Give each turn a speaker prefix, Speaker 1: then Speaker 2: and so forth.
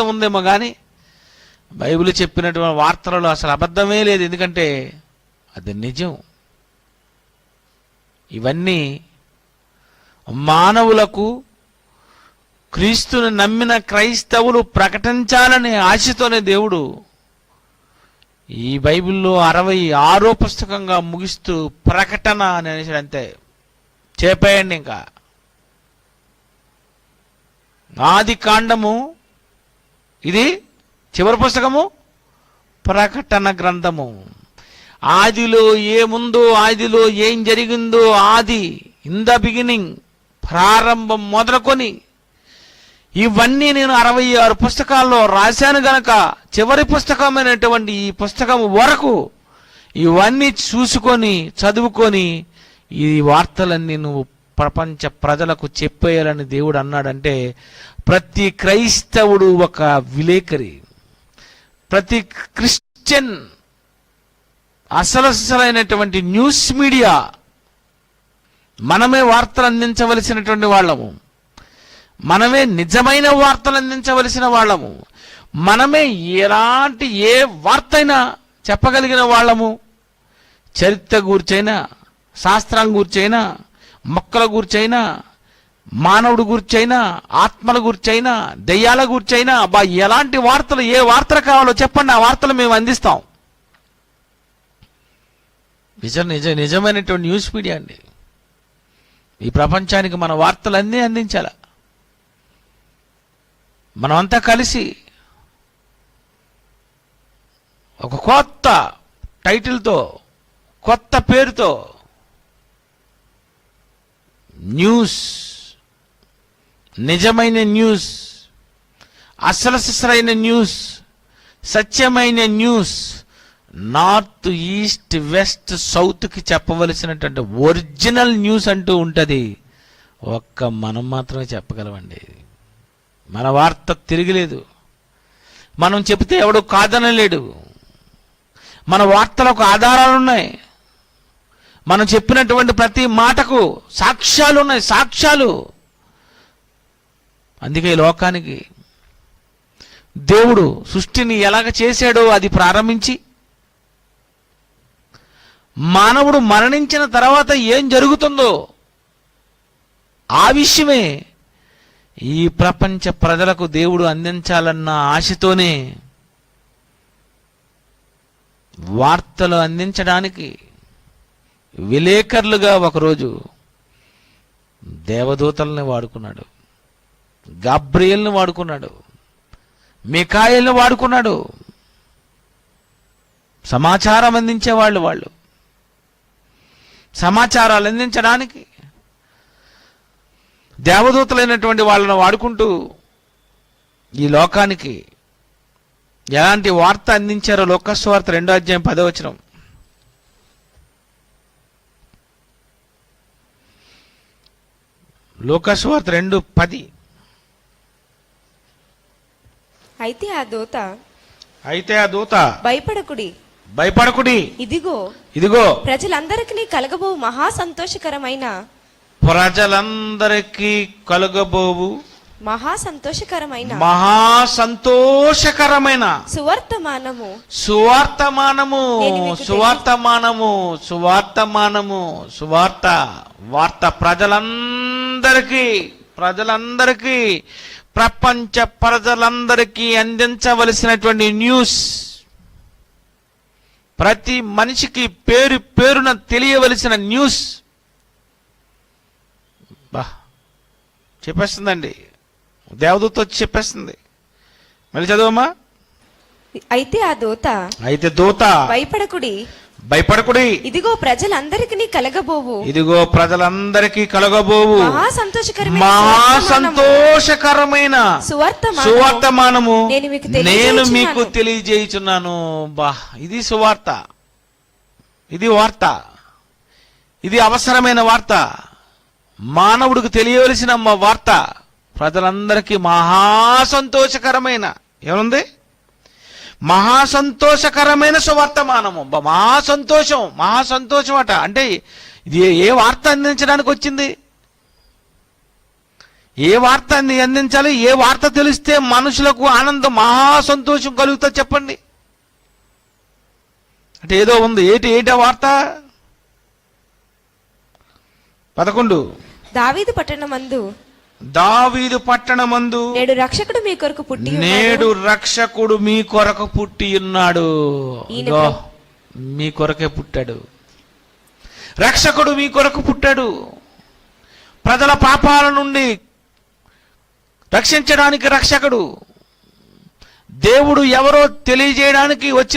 Speaker 1: ఉందేమో కానీ బైబిల్ చెప్పినటువంటి వార్తలలో అసలు అబద్ధమే లేదు. ఎందుకంటే అది నిజం. ఇవన్నీ మానవులకు క్రీస్తుని నమ్మిన క్రైస్తవులు ప్రకటించాలనే ఆశతోనే దేవుడు ఈ బైబిల్లో 66వ పుస్తకంగా ముగిస్తూ ప్రకటన అని అనేసి అంతే చెప్పేయండి. ఇంకా ఆది కాండము ఇది చివరి పుస్తకము, ప్రకటన గ్రంథము. ఆదిలో ఏముందో, ఆదిలో ఏం జరిగిందో, ఆది ఇన్ ద బిగినింగ్ ప్రారంభం మొదలుకొని ఇవన్నీ నేను 66 పుస్తకాల్లో రాశాను గనక చివరి పుస్తకమైనటువంటి ఈ పుస్తకం వరకు ఇవన్నీ చూసుకొని చదువుకొని ఈ వార్తలన్నీ నువ్వు ప్రపంచ ప్రజలకు చెప్పేయాలని దేవుడు అన్నాడంటే ప్రతి క్రైస్తవుడు ఒక విలేకరి, ప్రతి క్రిస్టియన్ అసలైనటువంటి న్యూస్ మీడియా. మనమే వార్తలు అందించవలసినటువంటి వాళ్ళము, మనమే నిజమైన వార్తలు అందించవలసిన వాళ్ళము, మనమే ఎలాంటి ఏ వార్త అయినా చెప్పగలిగిన వాళ్ళము. చరిత్ర గూర్చైనా, శాస్త్రం గూర్చైనా, మొక్కల గూర్చైనా, మానవుడి గూర్చైనా, ఆత్మల గూర్చైనా, దెయ్యాల గూర్చైనా, ఎలాంటి వార్తలు, ఏ వార్తలు కావాలో చెప్పండి, ఆ వార్తలు మేము అందిస్తాం. నిజమైనటువంటి న్యూస్ మీడియా అండి. ఈ ప్రపంచానికి మన వార్తలన్నీ అందించాల. మనమంతా కలిసి ఒక కొత్త టైటిల్తో, కొత్త పేరుతో న్యూస్, నిజమైన న్యూస్, అసలైన న్యూస్, సత్యమైన న్యూస్, నార్త్, ఈస్ట్, వెస్ట్, సౌత్కి చెప్పవలసినటువంటి ఒరిజినల్ న్యూస్ అంటూ ఉంటుంది. ఒక్క మనం మాత్రమే చెప్పగలమండి. మన వార్త తిరిగిలేదు. మనం చెబితే ఎవడు కాదనలేడు. మన వార్తలకు ఆధారాలు ఉన్నాయి. మనం చెప్పినటువంటి ప్రతి మాటకు సాక్ష్యాలు ఉన్నాయి, సాక్ష్యాలు. అందుకే ఈ లోకానికి దేవుడు సృష్టిని ఎలాగ చేశాడో అది ప్రారంభించి మానవుడు మరణించిన తర్వాత ఏం జరుగుతుందో ఆ విషయమే ఈ ప్రపంచ ప్రజలకు దేవుడు అందించాలన్న ఆశతోనే వార్తలు అందించడానికి విలేకరులుగా ఒకరోజు దేవదూతల్ని వాడుకున్నాడు, గాబ్రియేల్ని వాడుకున్నాడు, మిఖాయేల్ని వాడుకున్నాడు. సమాచారం అందించేవాళ్ళు. వాళ్ళు సమాచారాలు అందించడానికి దేవదూతలైనటువంటి వాళ్ళను వాడుకుంటూ ఈ లోకానికి ఎలాంటి వార్త అందించారో లోకసువార్త 2వ అధ్యాయం 10వ వచనం. లోకసువార్త 2:10.
Speaker 2: అయితే ఆ దూత భయపడకుడి, ఇదిగో ప్రజలందరికీ కలగబోవు మహా సంతోషకరమైన
Speaker 1: సువార్త వార్త ప్రజలందరికీ ప్రపంచ ప్రజలందరికీ అందించవలసినటువంటి న్యూస్. ప్రతి మనిషికి పేరు పేరున తెలియవలసిన న్యూస్ చెప్పేస్తుందండి. దేవదూత వచ్చి చెప్పేస్తుంది. మళ్ళీ చదువమ్మా.
Speaker 2: అయితే దూత
Speaker 1: భయపడకుడి,
Speaker 2: ఇదిగో ప్రజలందరికీ
Speaker 1: కలగబోవు మహా సంతోషకరమైన సువార్తమానము నేను మీకు తెలియజేయుచున్నాను. ఇది సువార్త, ఇది వార్త, ఇది అవసరమైన వార్త, మానవుడికి తెలియవలసిన వార్త. ప్రజలందరికీ మహా సంతోషకరమైన ఏముంది? మహా సంతోషకరమైన సువర్తమానము. మహా సంతోషం అట. అంటే ఇది ఏ వార్త అందించడానికి వచ్చింది? ఏ వార్త అందించాలి? ఏ వార్త తెలిస్తే మనుషులకు ఆనందం, మహా సంతోషం కలుగుతుంది చెప్పండి? అంటే ఏదో ఉంది. ఏంటి ఆ వార్త? 11
Speaker 2: దావీదు పట్టణమందు నేడు రక్షకుడు మీ కొరకు పుట్టి ఉన్నాడు.
Speaker 1: నేడు రక్షకుడు మీ కొరకు పుట్టి ఉన్నాడు. ఇదిగో మీ కొరకే పుట్టాడు. రక్షకుడు మీ కొరకు పుట్టాడు. ప్రజల పాపాల నుండి రక్షించడానికి రక్షకుడు. దేవుడు ఎవరో తెలియజేయడానికి వచ్చిన